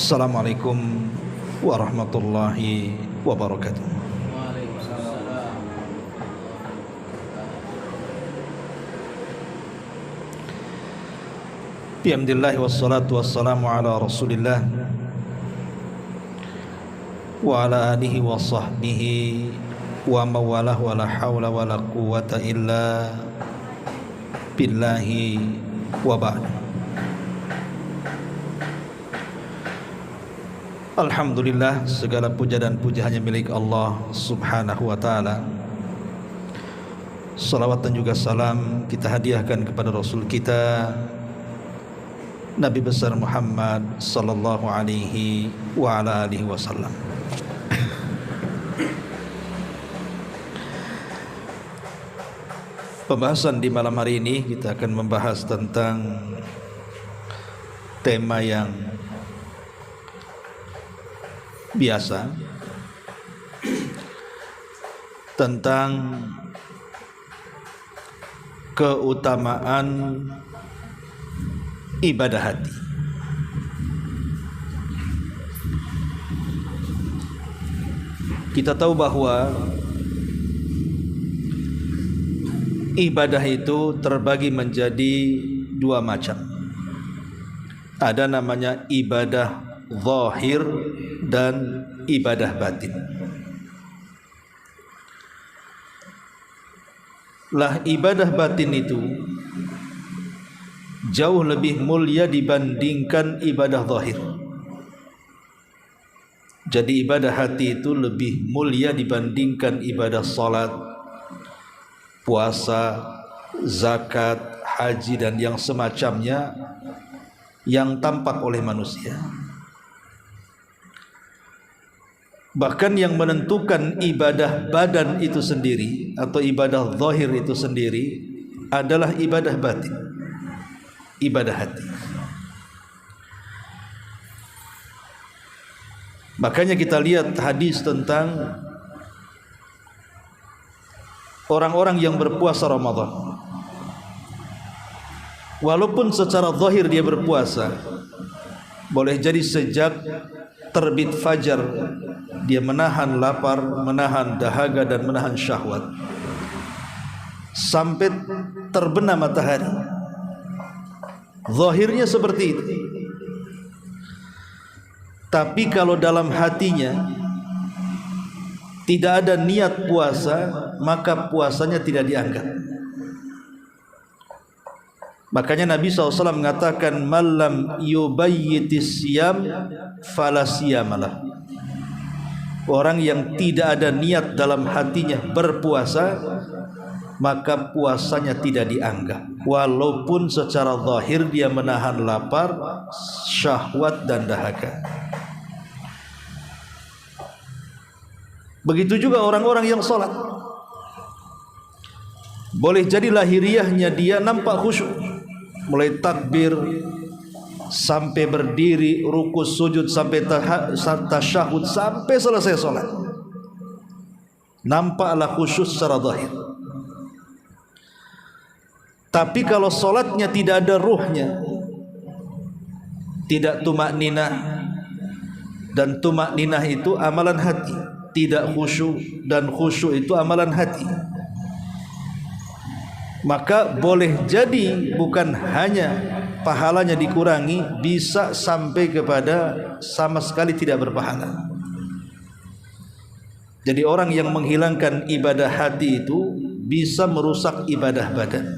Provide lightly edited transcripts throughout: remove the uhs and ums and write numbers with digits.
Assalamualaikum warahmatullahi wabarakatuh. Bihamdillah wassalatu wassalamu ala rasulillah wa ala alihi wa sahbihi wa mawalah wa la hawla wa la quwwata illa billahi wa ba'd. Alhamdulillah, segala puja dan puja hanya milik Allah subhanahu wa ta'ala. Salawat dan juga salam kita hadiahkan kepada Rasul kita Nabi besar Muhammad sallallahu alaihi wa ala alihi wasallam. Pembahasan di malam hari ini kita akan membahas tentang tema yang biasa, tentang keutamaan ibadah hati. Kita tahu bahwa ibadah itu terbagi menjadi dua macam. Ada namanya ibadah zahir dan ibadah batin. Lah ibadah batin itu jauh lebih mulia dibandingkan ibadah zahir. Jadi ibadah hati itu lebih mulia dibandingkan ibadah salat, puasa, zakat, haji dan yang semacamnya yang tampak oleh manusia. Bahkan yang menentukan ibadah badan itu sendiri atau ibadah zahir itu sendiri adalah ibadah batin, ibadah hati. Makanya kita lihat hadis tentang orang-orang yang berpuasa Ramadan. Walaupun secara zahir dia berpuasa, boleh jadi sejak terbit fajar dia menahan lapar, menahan dahaga dan menahan syahwat sampai terbenam matahari. Zahirnya seperti itu. Tapi kalau dalam hatinya tidak ada niat puasa, maka puasanya tidak dianggap. Makanya Nabi SAW mengatakan malam yubayyitis siyam falasiyamalah. Orang yang tidak ada niat dalam hatinya berpuasa, maka puasanya tidak dianggap. Walaupun secara zahir dia menahan lapar, syahwat dan dahaga. Begitu juga orang-orang yang sholat. Boleh jadi lahiriahnya dia nampak khusyuk, mulai takbir sampai berdiri, ruku, sujud, sampai tasyahud, sampai selesai sholat, nampaklah khusyuk secara zahir. Tapi kalau sholatnya tidak ada ruhnya, tidak tumakninah, dan tumakninah itu amalan hati, tidak khusyuk, dan khusyuk itu amalan hati, maka boleh jadi bukan hanya pahalanya dikurangi, bisa sampai kepada sama sekali tidak berpahala. Jadi orang yang menghilangkan ibadah hati itu bisa merusak ibadah badan.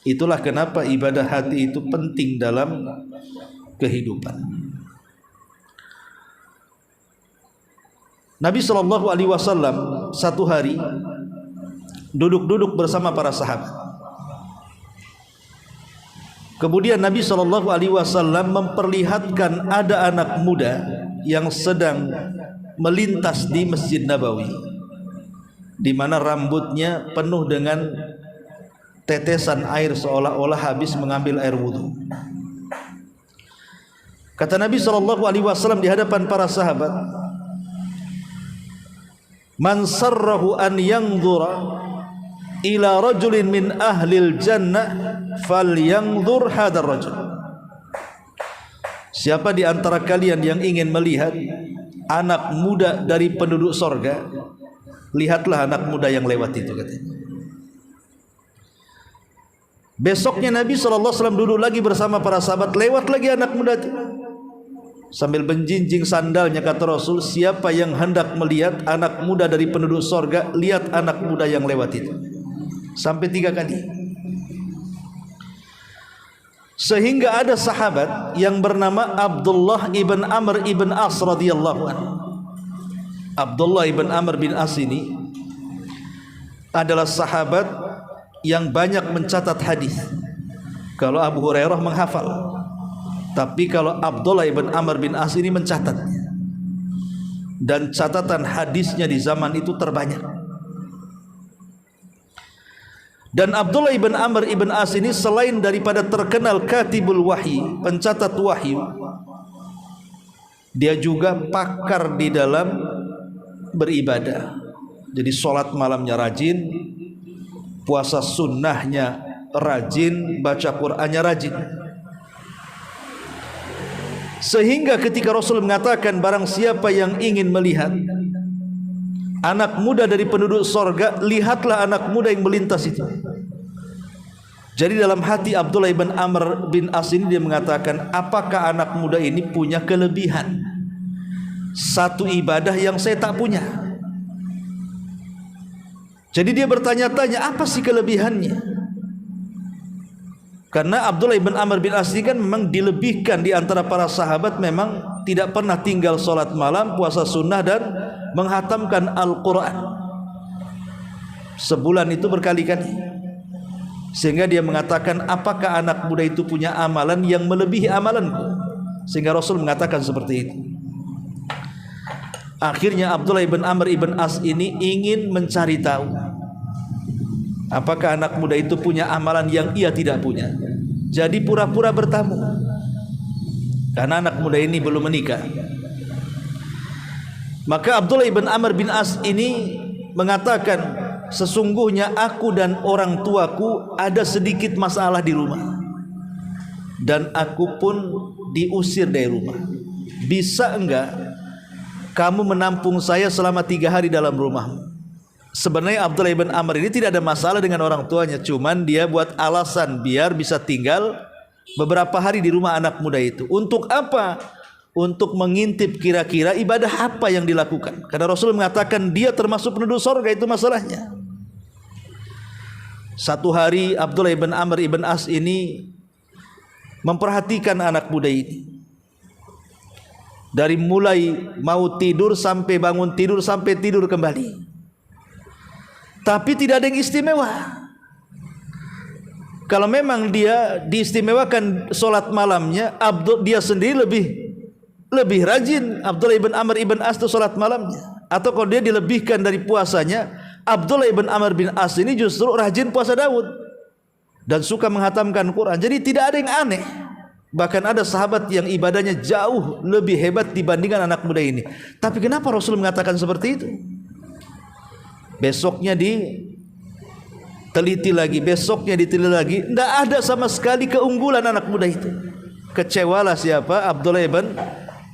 Itulah kenapa ibadah hati itu penting dalam kehidupan. Nabi SAW satu hari duduk-duduk bersama para sahabat. Kemudian Nabi SAW memperlihatkan ada anak muda yang sedang melintas di Masjid Nabawi, di mana rambutnya penuh dengan tetesan air seolah-olah habis mengambil air wudhu. Kata Nabi SAW di hadapan para sahabat, man sarrahu an yanzura ila rajulin min ahlil jannah falyanzur hadar rajul. siapa di antara kalian yang ingin melihat anak muda dari penduduk sorga, lihatlah anak muda yang lewat itu, katanya. Besoknya Nabi SAW duduk lagi bersama para sahabat, lewat lagi anak muda itu. Sambil menjinjing sandalnya kata Rasul, siapa yang hendak melihat anak muda dari penduduk sorga, lihat anak muda yang lewat itu. Sampai 3 kali. Sehingga ada sahabat yang bernama Abdullah ibn Amr ibn As radhiyallahu anhu. Abdullah ibn Amr bin As ini adalah sahabat yang banyak mencatat hadis. Kalau Abu Hurairah menghafal, tapi kalau Abdullah ibn Amr bin As ini mencatat, dan catatan hadisnya di zaman itu terbanyak. Dan Abdullah ibn Amr ibn As ini selain daripada terkenal katibul wahyi, pencatat wahyu, dia juga pakar di dalam beribadah. Jadi sholat malamnya rajin, puasa sunnahnya rajin, baca Qur'annya rajin. Sehingga ketika Rasul mengatakan barang siapa yang ingin melihat anak muda dari penduduk sorga, lihatlah anak muda yang melintas itu. Jadi dalam hati Abdullah ibn Amr bin As ini dia mengatakan, apakah anak muda ini punya kelebihan satu ibadah yang saya tak punya? Jadi dia bertanya-tanya, apa sih kelebihannya? Karena Abdullah ibn Amr bin As ini kan memang dilebihkan di antara para sahabat, memang tidak pernah tinggal sholat malam, puasa sunnah, dan menghatamkan Al-Quran sebulan itu berkali-kali. Sehingga dia mengatakan, apakah anak muda itu punya amalan yang melebihi amalanku? Sehingga Rasul mengatakan seperti itu. Akhirnya Abdullah ibn Amr ibn As ini ingin mencari tahu apakah anak muda itu punya amalan yang ia tidak punya. Jadi pura-pura bertamu, karena anak muda ini belum menikah. Maka Abdullah ibn Amr bin As ini mengatakan, sesungguhnya aku dan orang tuaku ada sedikit masalah di rumah, dan aku pun diusir dari rumah. Bisa enggak kamu menampung saya selama 3 hari dalam rumahmu? Sebenarnya Abdullah ibn Amr ini tidak ada masalah dengan orang tuanya, cuman dia buat alasan biar bisa tinggal beberapa hari di rumah anak muda itu. Untuk apa? Untuk mengintip kira-kira ibadah apa yang dilakukan. Karena Rasul mengatakan dia termasuk penduduk sorga, itu masalahnya. Satu hari Abdullah ibn Amr ibn As ini memperhatikan anak muda ini. Dari mulai mau tidur sampai bangun tidur sampai tidur kembali. Tapi tidak ada yang istimewa. Kalau memang dia diistimewakan sholat malamnya, dia sendiri lebih rajin. Abdullah ibn Amr ibn As itu sholat malamnya. Atau kalau dia dilebihkan dari puasanya, Abdullah ibn Amr bin As ini justru rajin puasa Daud dan suka menghatamkan Quran. Jadi tidak ada yang aneh. Bahkan ada sahabat yang ibadahnya jauh lebih hebat dibandingkan anak muda ini. Tapi kenapa Rasul mengatakan seperti itu? Besoknya diteliti lagi, besoknya diteliti lagi, tidak ada sama sekali keunggulan anak muda itu. Kecewalah siapa? Abdullah ibn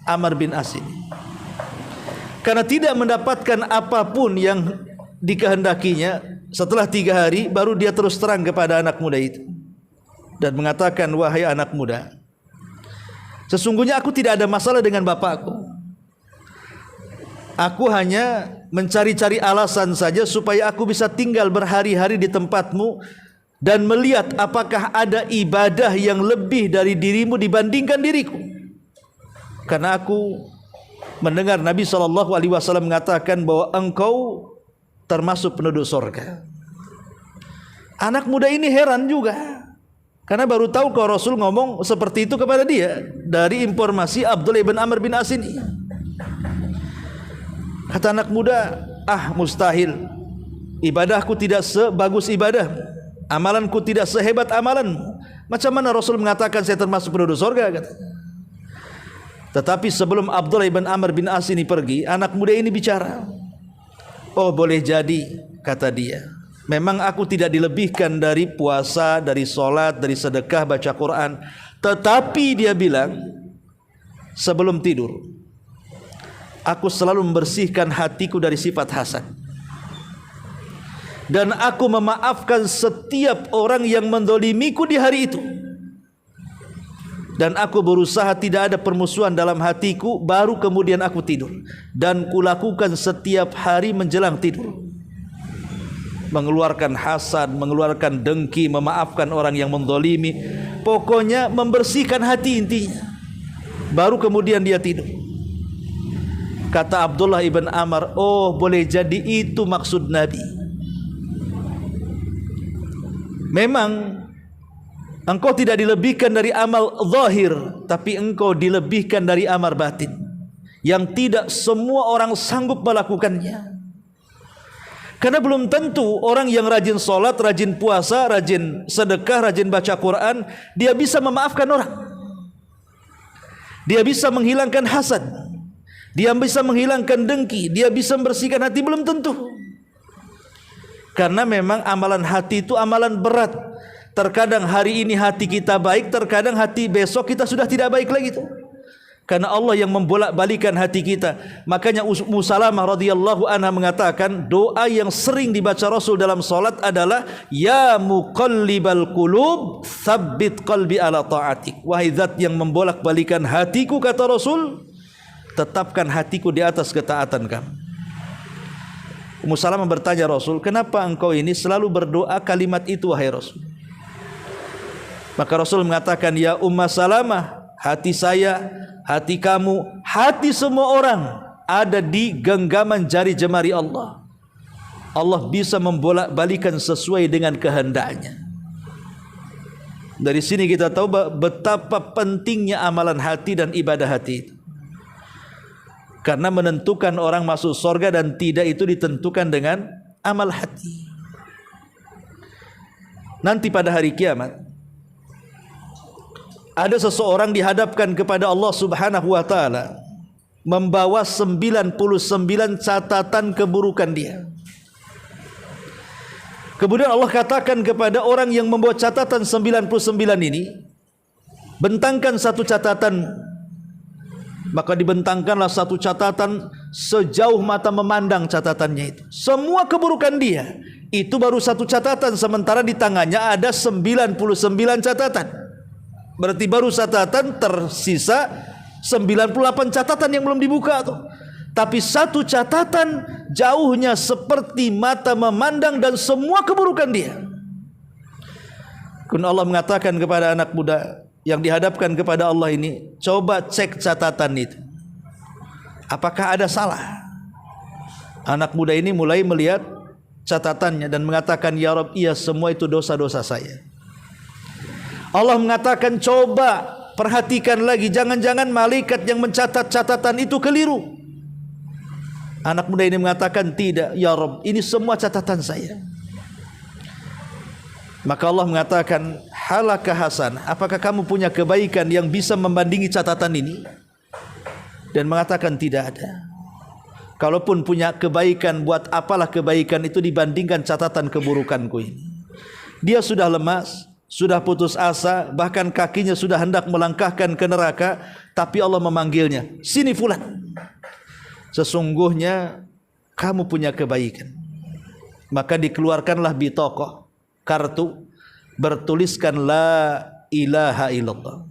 Amr bin As ini, karena tidak mendapatkan apapun yang dikehendakinya. Setelah 3 hari baru dia terus terang kepada anak muda itu dan mengatakan, wahai anak muda, sesungguhnya aku tidak ada masalah dengan bapakku. Aku hanya mencari-cari alasan saja supaya aku bisa tinggal berhari-hari di tempatmu dan melihat apakah ada ibadah yang lebih dari dirimu dibandingkan diriku. Karena aku mendengar Nabi SAW mengatakan bahwa engkau termasuk penduduk surga. Anak muda ini heran juga, karena baru tahu kalau Rasul ngomong seperti itu kepada dia dari informasi Abdullah ibn Amr bin As ini. Kata anak muda, mustahil. Ibadahku tidak sebagus ibadah, amalanku tidak sehebat amalanmu. Macam mana Rasul mengatakan saya termasuk penduduk surga? Kata. Tetapi sebelum Abdullah ibn Amr bin As ini pergi, anak muda ini bicara. Oh, boleh jadi, kata dia, memang aku tidak dilebihkan dari puasa, dari sholat, dari sedekah, baca Quran. Tetapi dia bilang, sebelum tidur, aku selalu membersihkan hatiku dari sifat hasad, dan aku memaafkan setiap orang yang mendolimiku di hari itu, dan aku berusaha tidak ada permusuhan dalam hatiku. Baru kemudian aku tidur, dan kulakukan setiap hari menjelang tidur, mengeluarkan hasad, mengeluarkan dengki, memaafkan orang yang mendolimi, pokoknya membersihkan hati intinya. Baru kemudian dia tidur. Kata Abdullah ibn Amr, oh boleh jadi itu maksud Nabi. Memang engkau tidak dilebihkan dari amal zahir, tapi engkau dilebihkan dari amal batin, yang tidak semua orang sanggup melakukannya. Karena belum tentu orang yang rajin sholat, rajin puasa, rajin sedekah, rajin baca Quran, dia bisa memaafkan orang. Dia bisa menghilangkan hasad, dia bisa menghilangkan dengki, dia bisa membersihkan hati. Belum tentu. Karena memang amalan hati itu amalan berat. Terkadang hari ini hati kita baik, terkadang hati besok kita sudah tidak baik lagi tuh. Karena Allah yang membolak-balikan hati kita. Makanya Ummu Salamah radhiyallahu anha mengatakan, doa yang sering dibaca Rasul dalam salat adalah ya muqallibal qulub tsabbit qalbi ala ta'atik. Wahai zat yang membolak-balikan hatiku, kata Rasul, tetapkan hatiku di atas ketaatan kamu. Ummu Salamah bertanya Rasul, kenapa engkau ini selalu berdoa kalimat itu wahai Rasul? Maka Rasul mengatakan, ya Ummu Salamah, hati saya, hati kamu, hati semua orang ada di genggaman jari jemari Allah. Allah bisa membolak-balikan sesuai dengan kehendaknya. Dari sini kita tahu betapa pentingnya amalan hati dan ibadah hati itu. Karena menentukan orang masuk surga dan tidak itu ditentukan dengan amal hati. Nanti pada hari kiamat ada seseorang dihadapkan kepada Allah Subhanahu wa taala membawa 99 catatan keburukan dia. Kemudian Allah katakan kepada orang yang membawa catatan 99 ini, bentangkan satu catatan. Maka dibentangkanlah satu catatan sejauh mata memandang catatannya itu. Semua keburukan dia itu baru satu catatan, sementara di tangannya ada 99 catatan. Berarti baru catatan, tersisa 98 catatan yang belum dibuka tuh. Tapi satu catatan jauhnya seperti mata memandang dan semua keburukan dia. Kemudian Allah mengatakan kepada anak muda yang dihadapkan kepada Allah ini, coba cek catatan itu, apakah ada salah? Anak muda ini mulai melihat catatannya dan mengatakan, ya Rabb, iya semua itu dosa-dosa saya. Allah mengatakan, coba perhatikan lagi, jangan-jangan malaikat yang mencatat catatan itu keliru. Anak muda ini mengatakan, tidak ya Rabb, ini semua catatan saya. Maka Allah mengatakan, halaka hasan, apakah kamu punya kebaikan yang bisa membandingi catatan ini? Dan mengatakan tidak ada. Kalaupun punya kebaikan, buat apalah kebaikan itu dibandingkan catatan keburukanku ini. Dia sudah lemas, sudah putus asa, bahkan kakinya sudah hendak melangkahkan ke neraka, tapi Allah memanggilnya, sini fulan, sesungguhnya kamu punya kebaikan. Maka dikeluarkanlah bitokoh, kartu bertuliskan la ilaha illallah.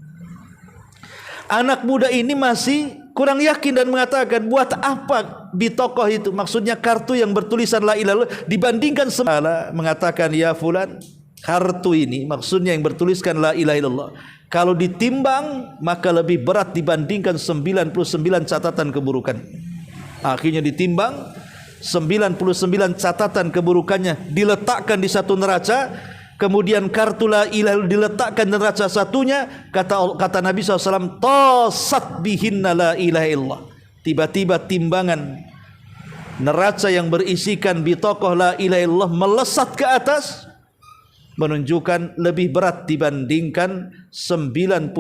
Anak muda ini masih kurang yakin dan mengatakan, buat apa bitokoh itu, maksudnya kartu yang bertulisan la ilaha illallah, dibandingkan semala. Mengatakan, ya fulan, kartu ini maksudnya yang bertuliskan la ilaha illallah, kalau ditimbang maka lebih berat dibandingkan 99 catatan keburukan. Akhirnya ditimbang, 99 catatan keburukannya diletakkan di satu neraca, kemudian kartu la ilaha diletakkan di neraca satunya. Kata Nabi SAW, tasat bihinna la ilaha illallah. Tiba-tiba timbangan neraca yang berisikan bitokoh la ilaha illallah melesat ke atas, menunjukkan lebih berat dibandingkan 99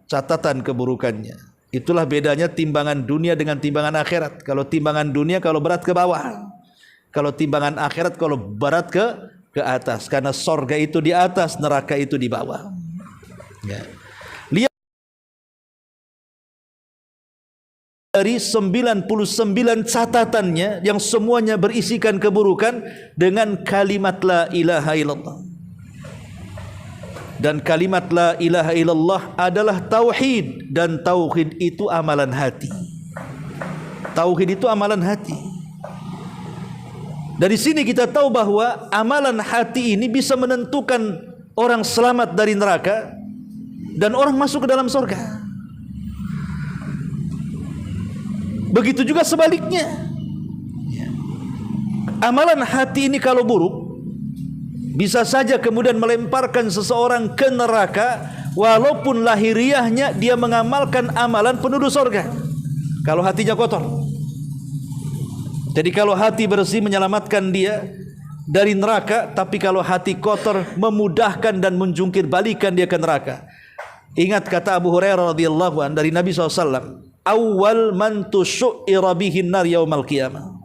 catatan keburukannya. Itulah bedanya timbangan dunia dengan timbangan akhirat. Kalau timbangan dunia kalau berat ke bawah, kalau timbangan akhirat kalau berat ke atas. Karena sorga itu di atas, neraka itu di bawah. Ya. dari 99 catatannya yang semuanya berisikan keburukan dengan kalimat la ilaha illallah. Dan kalimat la ilaha illallah adalah tauhid, dan tauhid itu amalan hati. Tauhid itu amalan hati. Dari sini kita tahu bahwa amalan hati ini bisa menentukan orang selamat dari neraka dan orang masuk ke dalam surga. Begitu juga sebaliknya. Amalan hati ini kalau buruk, bisa saja kemudian melemparkan seseorang ke neraka, walaupun lahiriahnya dia mengamalkan amalan penduduk surga. Kalau hatinya kotor. Jadi kalau hati bersih menyelamatkan dia dari neraka, tapi kalau hati kotor memudahkan dan menjungkir balikan dia ke neraka. Ingat kata Abu Hurairah radhiyallahu anhu dari Nabi SAW, awal man tusyu'ira bihin nar yaumal qiyamah.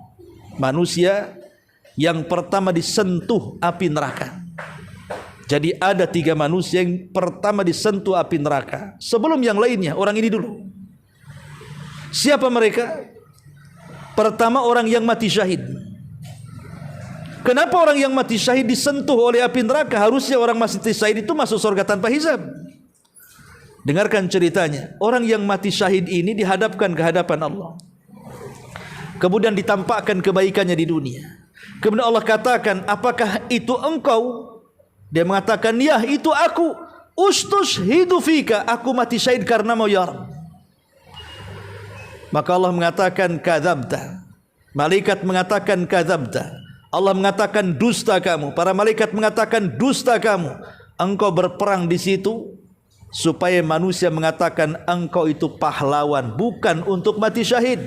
Manusia yang pertama disentuh api neraka. Jadi ada 3 manusia yang pertama disentuh api neraka sebelum yang lainnya, orang ini dulu. Siapa mereka? Pertama, orang yang mati syahid. Kenapa orang yang mati syahid disentuh oleh api neraka? Harusnya orang mati syahid itu masuk surga tanpa hisab. Dengarkan ceritanya. Orang yang mati syahid ini dihadapkan ke hadapan Allah. Kemudian ditampakkan kebaikannya di dunia. Kemudian Allah katakan, apakah itu engkau? Dia mengatakan, ya itu aku. Ustushhidu fika, aku mati syahid karenamu ya Rabb. Maka Allah mengatakan kadzabta. Malaikat mengatakan kadzabta. Allah mengatakan dusta kamu. Para malaikat mengatakan dusta kamu. Engkau berperang di situ supaya manusia mengatakan engkau itu pahlawan, bukan untuk mati syahid.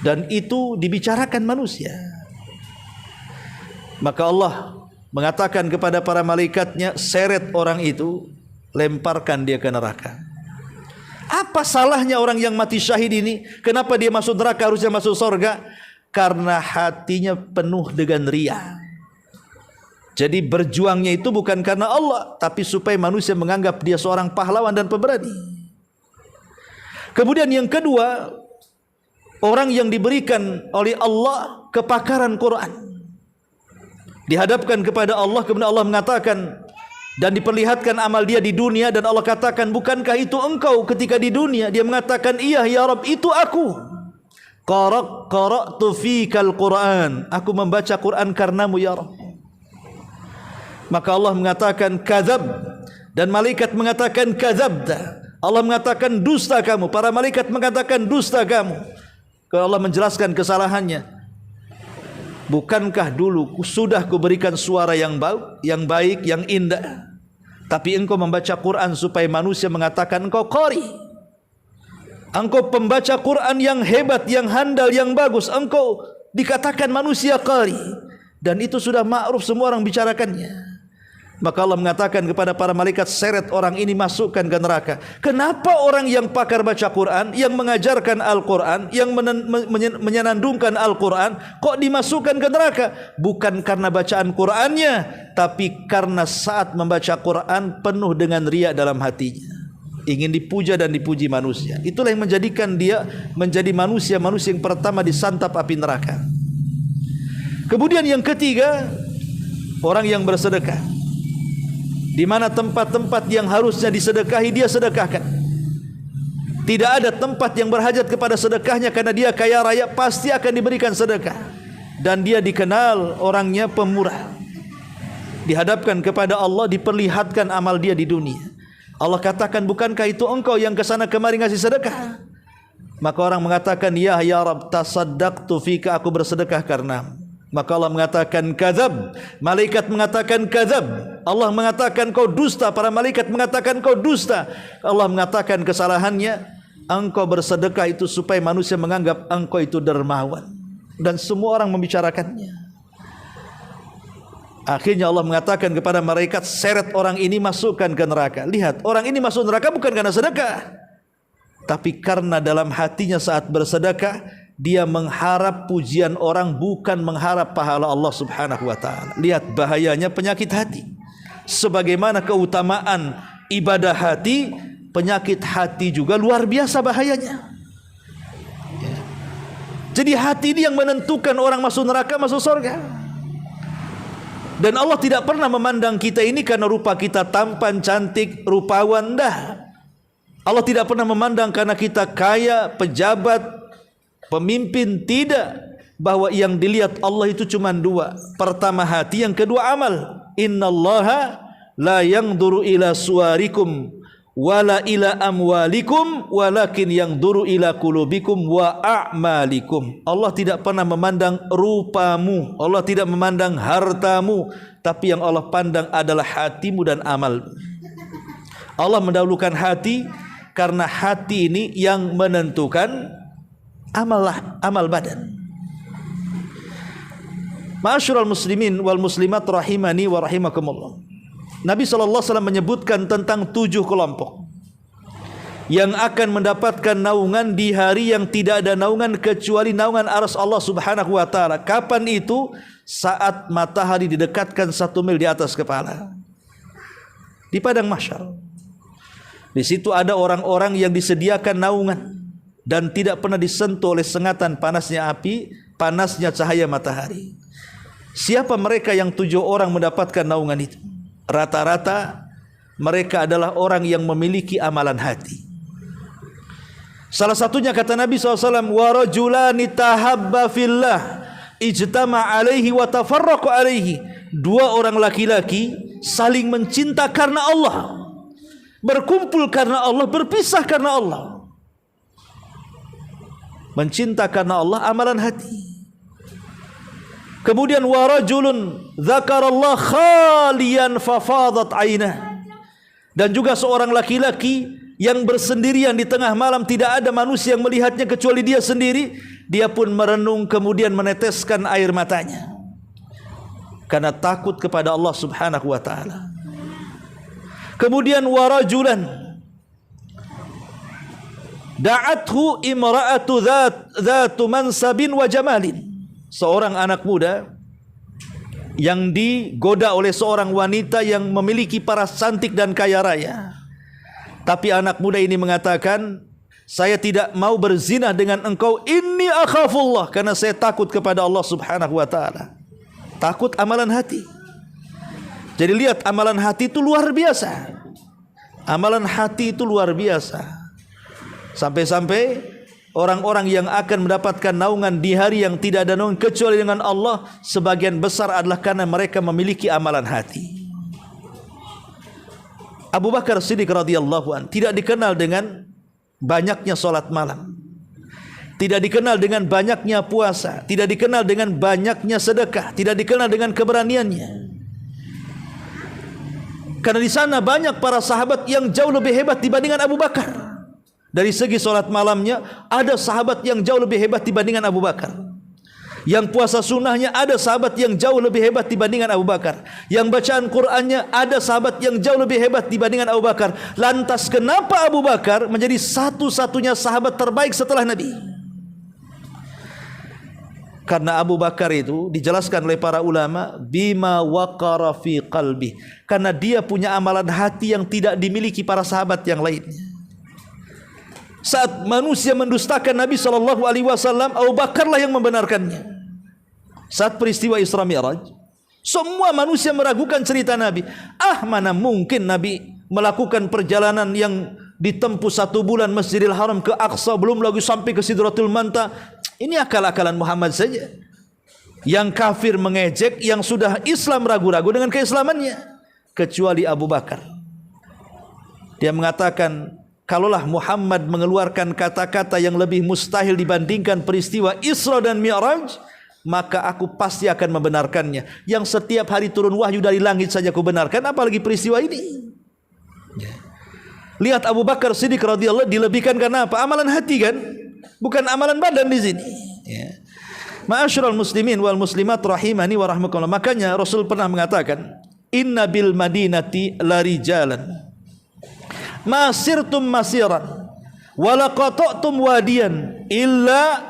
Dan itu dibicarakan manusia. Maka Allah mengatakan kepada para malaikatnya, seret orang itu, lemparkan dia ke neraka. Apa salahnya orang yang mati syahid ini? Kenapa dia masuk neraka, harusnya masuk surga? Karena hatinya penuh dengan riya. Jadi berjuangnya itu bukan karena Allah, tapi supaya manusia menganggap dia seorang pahlawan dan pemberani. Kemudian yang kedua, orang yang diberikan oleh Allah kepakaran Quran. Dihadapkan kepada Allah, kemudian Allah mengatakan dan diperlihatkan amal dia di dunia, dan Allah katakan, bukankah itu engkau ketika di dunia? Dia mengatakan, iya ya Rabb, itu aku. Qara'tu fikal Quran, aku membaca Quran karenamu ya Rabb. Maka Allah mengatakan kadzab, dan malaikat mengatakan kadzabta. Allah mengatakan dusta kamu, para malaikat mengatakan dusta kamu. Kalau Allah menjelaskan kesalahannya, bukankah dulu sudah kuberikan suara yang baik, yang indah, tapi engkau membaca Quran supaya manusia mengatakan engkau qari. Engkau pembaca Quran yang hebat, yang handal, yang bagus. Engkau dikatakan manusia qari, dan itu sudah ma'ruf, semua orang bicarakannya. Maka Allah mengatakan kepada para malaikat, seret orang ini, masukkan ke neraka. Kenapa orang yang pakar baca Quran, yang mengajarkan Al-Quran, yang menyenandungkan Al-Quran, kok dimasukkan ke neraka? Bukan karena bacaan Qurannya, tapi karena saat membaca Quran penuh dengan riya dalam hatinya, ingin dipuja dan dipuji manusia. Itulah yang menjadikan dia menjadi manusia yang pertama disantap api neraka. Kemudian yang ketiga, orang yang bersedekah. Di mana tempat-tempat yang harusnya disedekahi, dia sedekahkan. Tidak ada tempat yang berhajat kepada sedekahnya, karena dia kaya raya, pasti akan diberikan sedekah. Dan dia dikenal orangnya pemurah. Dihadapkan kepada Allah, diperlihatkan amal dia di dunia. Allah katakan, bukankah itu engkau yang kesana kemari ngasih sedekah? Maka orang mengatakan, ya Rabb, tasaddaqtu fika, aku bersedekah karenamu. Maka Allah mengatakan kadzab, malaikat mengatakan kadzab, Allah mengatakan kau dusta, para malaikat mengatakan kau dusta. Allah mengatakan kesalahannya, engkau bersedekah itu supaya manusia menganggap engkau itu dermawan, dan semua orang membicarakannya. Akhirnya Allah mengatakan kepada malaikat, seret orang ini, masukkan ke neraka. Lihat, orang ini masuk neraka bukan karena sedekah, tapi karena dalam hatinya saat bersedekah dia mengharap pujian orang, bukan mengharap pahala Allah Subhanahu wa taala. Lihat bahayanya penyakit hati. Sebagaimana keutamaan ibadah hati, penyakit hati juga luar biasa bahayanya. Jadi hati ini yang menentukan orang masuk neraka, masuk surga. Dan Allah tidak pernah memandang kita ini karena rupa kita tampan, cantik, rupawan, dah. Allah tidak pernah memandang karena kita kaya, pejabat, pemimpin, tidak. Bahwa yang dilihat Allah itu cuma dua. Pertama hati, yang kedua amal. Innallaha la yanzuru ila suwarikum wala ila amwalikum walakin yanzuru ila qulubikum wa a'malikum. Allah tidak pernah memandang rupamu, Allah tidak memandang hartamu, tapi yang Allah pandang adalah hatimu dan amal. Allah mendahulukan hati karena hati ini yang menentukan amal badan. Ma'asyiral muslimin wal muslimat rahimani wa rahimakumullah. Nabi SAW menyebutkan tentang 7 kelompok yang akan mendapatkan naungan di hari yang tidak ada naungan kecuali naungan arsy Allah Subhanahu wa taala. Kapan itu? Saat matahari didekatkan 1 mil di atas kepala. Di padang mahsyar. Di situ ada orang-orang yang disediakan naungan dan tidak pernah disentuh oleh sengatan panasnya api, panasnya cahaya matahari. Siapa mereka yang 7 orang mendapatkan naungan itu? Rata-rata mereka adalah orang yang memiliki amalan hati. Salah satunya kata Nabi SAW, wa rajulani tahabba fillah ijtama alaihi wa tafarraqa alaihi. 2 orang laki-laki saling mencinta karena Allah, berkumpul karena Allah, berpisah karena Allah. Mencinta karena Allah, amalan hati. Kemudian warajulun dzakarallah khalian fafadat ainah. Dan juga seorang laki-laki yang bersendirian di tengah malam, tidak ada manusia yang melihatnya kecuali dia sendiri. Dia pun merenung kemudian meneteskan air matanya karena takut kepada Allah Subhanahu wa taala. Kemudian warajulan da'athu imra'atu dzatu mansabin wa jamalin. Seorang anak muda yang digoda oleh seorang wanita yang memiliki paras cantik dan kaya raya. Tapi anak muda ini mengatakan, saya tidak mau berzina dengan engkau, inni akhafullah, karena saya takut kepada Allah Subhanahu wa taala. Takut amalan hati. Jadi lihat, amalan hati itu luar biasa. Amalan hati itu luar biasa. Sampai-sampai orang-orang yang akan mendapatkan naungan di hari yang tidak ada naungan kecuali dengan Allah, sebagian besar adalah karena mereka memiliki amalan hati. Abu Bakar Siddiq radhiyallahu anhu tidak dikenal dengan banyaknya salat malam, tidak dikenal dengan banyaknya puasa, tidak dikenal dengan banyaknya sedekah, tidak dikenal dengan keberaniannya. Karena di sana banyak para sahabat yang jauh lebih hebat dibandingkan Abu Bakar. Dari segi salat malamnya, ada sahabat yang jauh lebih hebat dibandingkan Abu Bakar. Yang puasa sunnahnya, ada sahabat yang jauh lebih hebat dibandingkan Abu Bakar. Yang bacaan Qur'annya, ada sahabat yang jauh lebih hebat dibandingkan Abu Bakar. Lantas kenapa Abu Bakar menjadi satu-satunya sahabat terbaik setelah Nabi? Karena Abu Bakar itu dijelaskan oleh para ulama, bima waqara fi qalbi, karena dia punya amalan hati yang tidak dimiliki para sahabat yang lainnya. Saat manusia mendustakan Nabi SAW, Abu Bakarlah yang membenarkannya. Saat peristiwa Isra Mi'raj, semua manusia meragukan cerita Nabi. Mana mungkin Nabi melakukan perjalanan yang ditempuh 1 bulan Masjidil Haram ke Aqsa, belum lagi sampai ke Sidratul Muntaha. Ini akal-akalan Muhammad saja. Yang kafir mengejek, yang sudah Islam ragu-ragu dengan keislamannya. Kecuali Abu Bakar. Dia mengatakan, kalaulah Muhammad mengeluarkan kata-kata yang lebih mustahil dibandingkan peristiwa Isra dan Mi'raj, maka aku pasti akan membenarkannya. Yang setiap hari turun wahyu dari langit saja aku benarkan, apalagi peristiwa ini. Lihat Abu Bakar Siddiq radhiyallahu dilebihkan karena apa? Amalan hati kan, bukan amalan badan di sini. Ma'asyiral muslimin wal muslimat rahimani wa rahmakumullah. Makanya Rasul pernah mengatakan, inna bil madinati larijalan ma sirtum masiran wala qata'tum wadiyan illa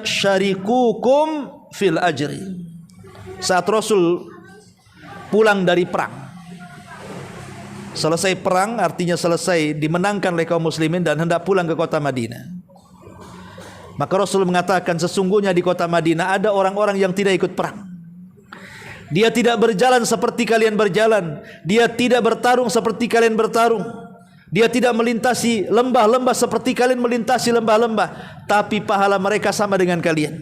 syarikukum fil ajri. Saat Rasul pulang dari perang, selesai perang artinya selesai dimenangkan oleh kaum muslimin dan hendak pulang ke kota Madinah, Maka Rasul mengatakan sesungguhnya di kota Madinah ada orang-orang yang tidak ikut perang. Dia tidak berjalan seperti kalian berjalan, dia tidak bertarung seperti kalian bertarung, dia tidak melintasi lembah-lembah seperti kalian melintasi lembah-lembah, tapi pahala mereka sama dengan kalian.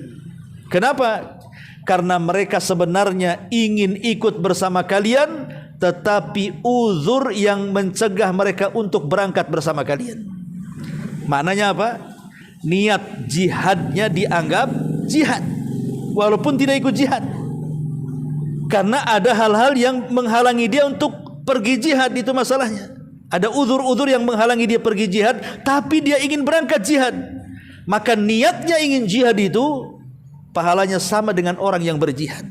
Kenapa? Karena mereka sebenarnya ingin ikut bersama kalian, tetapi uzur yang mencegah mereka untuk berangkat bersama kalian. Maknanya apa? Niat jihadnya dianggap jihad walaupun tidak ikut jihad, karena ada hal-hal yang menghalangi dia untuk pergi jihad. Itu masalahnya. Ada uzur-uzur yang menghalangi dia pergi jihad, tapi dia ingin berangkat jihad. Maka niatnya ingin jihad itu pahalanya sama dengan orang yang berjihad.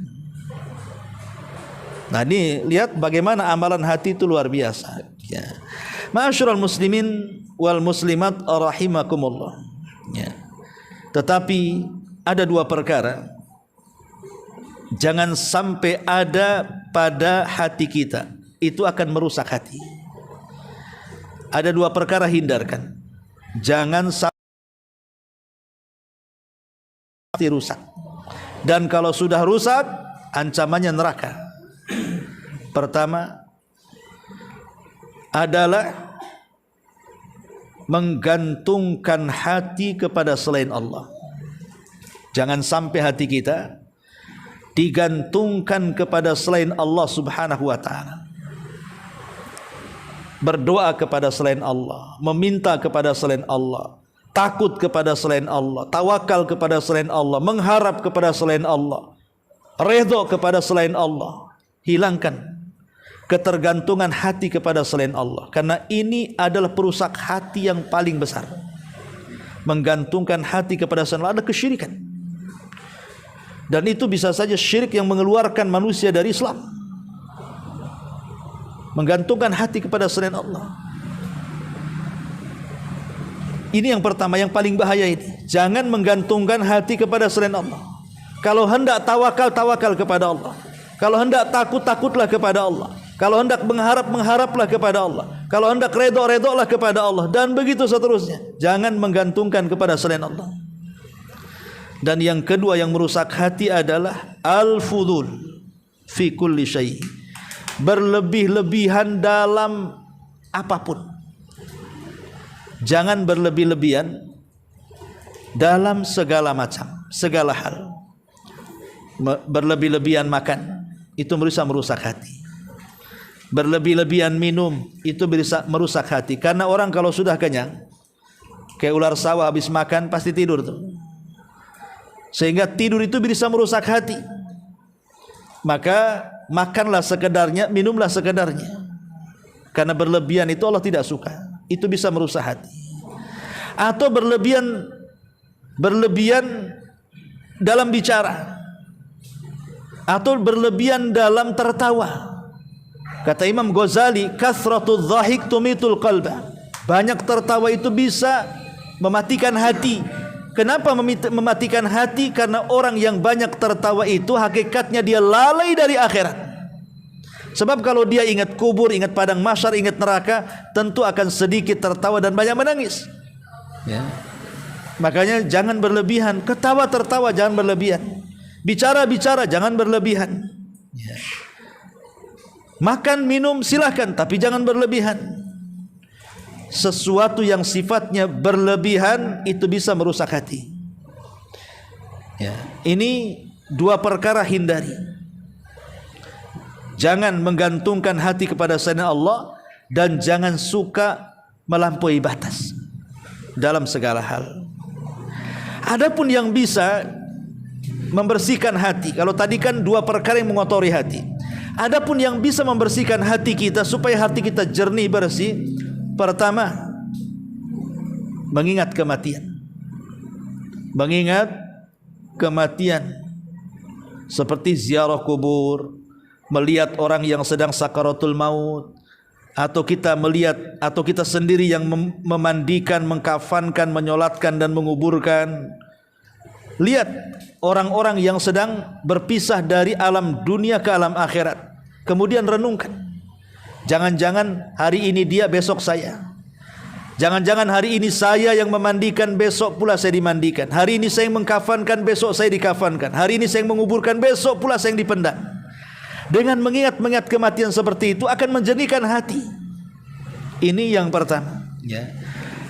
Nah, ini lihat bagaimana amalan hati itu luar biasa. Ya. Ma'asyiral muslimin wal muslimat rahimakumullah. Ya. Tetapi ada dua perkara jangan sampai ada pada hati kita, itu akan merusak hati. Ada dua perkara hindarkan, jangan sampai rusak. Dan kalau sudah rusak, ancamannya neraka. Pertama adalah menggantungkan hati kepada selain Allah. Jangan sampai hati kita digantungkan kepada selain Allah subhanahu wa ta'ala. Berdoa kepada selain Allah, meminta kepada selain Allah, takut kepada selain Allah, tawakal kepada selain Allah, mengharap kepada selain Allah, redha kepada selain Allah. Hilangkan ketergantungan hati kepada selain Allah, karena ini adalah perusak hati yang paling besar. Menggantungkan hati kepada selain Allah adalah kesyirikan, dan itu bisa saja syirik yang mengeluarkan manusia dari Islam. Menggantungkan hati kepada selain Allah, ini yang pertama, yang paling bahaya ini. Jangan menggantungkan hati kepada selain Allah. Kalau hendak tawakal, tawakal kepada Allah. Kalau hendak takut, takutlah kepada Allah. Kalau hendak mengharap, mengharaplah kepada Allah. Kalau hendak redha, redhalah kepada Allah. Dan begitu seterusnya. Jangan menggantungkan kepada selain Allah. Dan yang kedua yang merusak hati adalah al-fudul fi kulli syai'. Berlebih-lebihan dalam apapun. Jangan berlebih-lebihan dalam segala macam, segala hal. Berlebih-lebihan makan, itu bisa merusak hati. Berlebih-lebihan minum, itu bisa merusak hati. Karena orang kalau sudah kenyang, kayak ular sawah habis makan pasti tidur tuh. Sehingga tidur itu bisa merusak hati. Maka makanlah sekedarnya, minumlah sekedarnya. Karena berlebihan itu Allah tidak suka. Itu bisa merusak hati. Atau berlebihan dalam bicara, atau berlebihan dalam tertawa. Kata Imam Ghazali, kathratul dhahik tumitul qalba. Banyak tertawa itu bisa mematikan hati. Kenapa mematikan hati? Karena orang yang banyak tertawa itu hakikatnya dia lalai dari akhirat. Sebab kalau dia ingat kubur, ingat padang mahsyar, ingat neraka, tentu akan sedikit tertawa dan banyak menangis. Ya. Makanya jangan berlebihan. Ketawa tertawa jangan berlebihan. Bicara bicara jangan berlebihan. Ya. Makan minum silahkan, tapi jangan berlebihan. Sesuatu yang sifatnya berlebihan itu bisa merusak hati. Ya. Ini dua perkara hindari. Jangan menggantungkan hati kepada selain Allah, dan jangan suka melampaui batas dalam segala hal. Adapun yang bisa membersihkan hati, kalau tadi kan dua perkara yang mengotori hati. Adapun yang bisa membersihkan hati kita supaya hati kita jernih bersih, pertama, mengingat kematian. Mengingat kematian, seperti ziarah kubur, melihat orang yang sedang sakaratul maut, atau kita melihat, atau kita sendiri yang memandikan, mengkafankan, menyolatkan dan menguburkan. Lihat orang-orang yang sedang berpisah dari alam dunia ke alam akhirat, kemudian renungkan. Jangan-jangan hari ini dia, besok saya. Jangan-jangan hari ini saya yang memandikan, besok pula saya dimandikan. Hari ini saya yang mengkafankan, besok saya dikafankan. Hari ini saya yang menguburkan, besok pula saya yang dipendam. Dengan mengingat-ingat kematian seperti itu akan menjernihkan hati. Ini yang pertama, ya.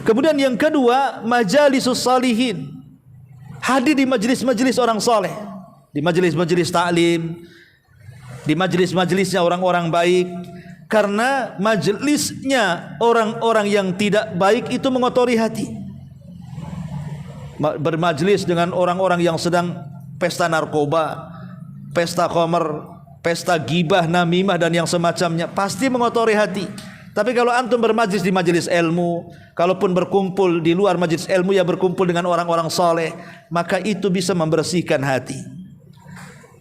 Kemudian yang kedua, majalisus salihin. Hadir di majelis-majelis orang saleh, di majelis-majelis taklim, di majelis-majelisnya orang-orang baik. Karena majelisnya orang-orang yang tidak baik itu mengotori hati. Bermajelis dengan orang-orang yang sedang pesta narkoba, pesta khamr, pesta gibah, namimah dan yang semacamnya, pasti mengotori hati. Tapi kalau antum bermajlis di majelis ilmu, kalaupun berkumpul di luar majelis ilmu ya berkumpul dengan orang-orang saleh, maka itu bisa membersihkan hati.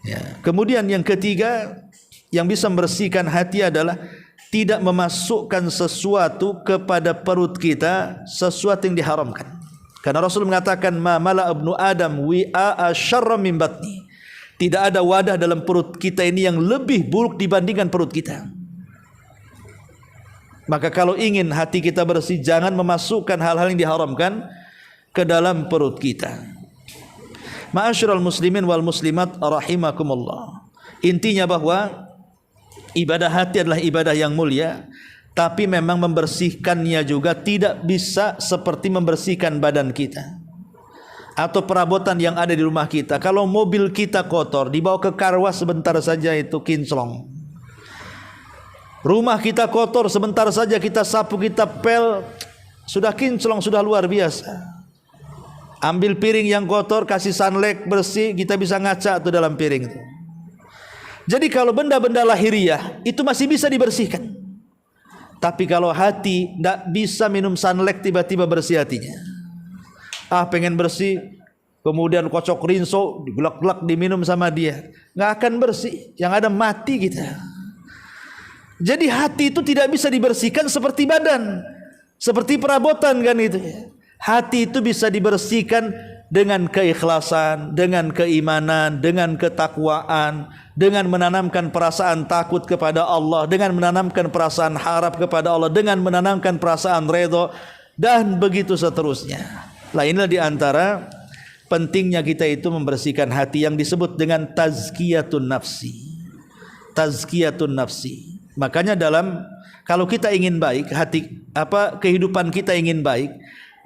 Ya. Kemudian yang ketiga, yang bisa membersihkan hati adalah tidak memasukkan sesuatu kepada perut kita, sesuatu yang diharamkan. Karena Rasul mengatakan, ma mala ibnu Adam wi'a syarra min batni. Tidak ada wadah dalam perut kita ini yang lebih buruk dibandingkan perut kita. Maka kalau ingin hati kita bersih, jangan memasukkan hal-hal yang diharamkan ke dalam perut kita. Ma'asyiral muslimin wal muslimat rahimakumullah. Intinya bahwa ibadah hati adalah ibadah yang mulia, tapi memang membersihkannya juga tidak bisa seperti membersihkan badan kita atau perabotan yang ada di rumah kita. Kalau mobil kita kotor, dibawa ke karwas sebentar saja itu kinclong. Rumah kita kotor, sebentar saja kita sapu, kita pel, sudah kinclong, sudah luar biasa. Ambil piring yang kotor, kasih sunlight bersih, kita bisa ngaca tuh dalam piring itu. Jadi kalau benda-benda lahiriah itu masih bisa dibersihkan. Tapi kalau hati tidak bisa minum sunlight tiba-tiba bersih hatinya. Pengen bersih, kemudian kocok rinso, digelak-gelak diminum sama dia, nggak akan bersih. Yang ada mati kita. Jadi hati itu tidak bisa dibersihkan seperti badan, seperti perabotan kan itu. Hati itu bisa dibersihkan dengan keikhlasan, dengan keimanan, dengan ketakwaan, dengan menanamkan perasaan takut kepada Allah, dengan menanamkan perasaan harap kepada Allah, dengan menanamkan perasaan redha, dan begitu seterusnya. Lah inilah diantara pentingnya kita itu membersihkan hati yang disebut dengan tazkiyatun nafsi. Tazkiyatun nafsi. Makanya kalau kita ingin baik, kehidupan kita ingin baik,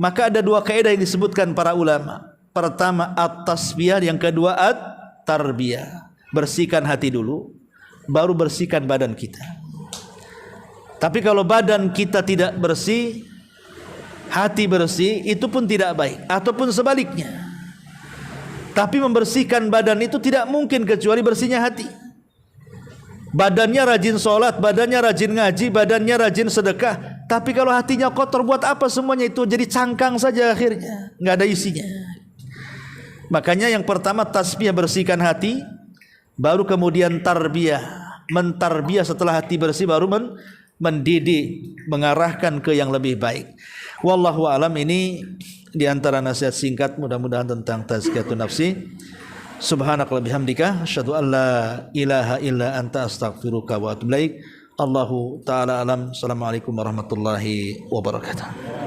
maka ada dua kaidah yang disebutkan para ulama. Pertama at-tasbiyah, yang kedua at-tarbiyah. Bersihkan hati dulu, baru bersihkan badan kita. Tapi kalau badan kita tidak bersih, hati bersih, itu pun tidak baik. Ataupun sebaliknya. Tapi membersihkan badan itu tidak mungkin kecuali bersihnya hati. Badannya rajin sholat, badannya rajin ngaji, badannya rajin sedekah. Tapi kalau hatinya kotor, buat apa semuanya itu? Jadi cangkang saja akhirnya, nggak ada isinya. Makanya yang pertama tasbih, bersihkan hati. Baru kemudian tarbiyah, mentarbiyah setelah hati bersih, baru mendidik, mengarahkan ke yang lebih baik. Wallahu alam, ini diantara nasihat singkat mudah-mudahan tentang tazkiyatun nafsi. Subhanakallahumma bihamdika asyhadu an la ilaha illa anta astaghfiruka wa atubu ilaik. Allahu taala alam. Assalamualaikum warahmatullahi wabarakatuh.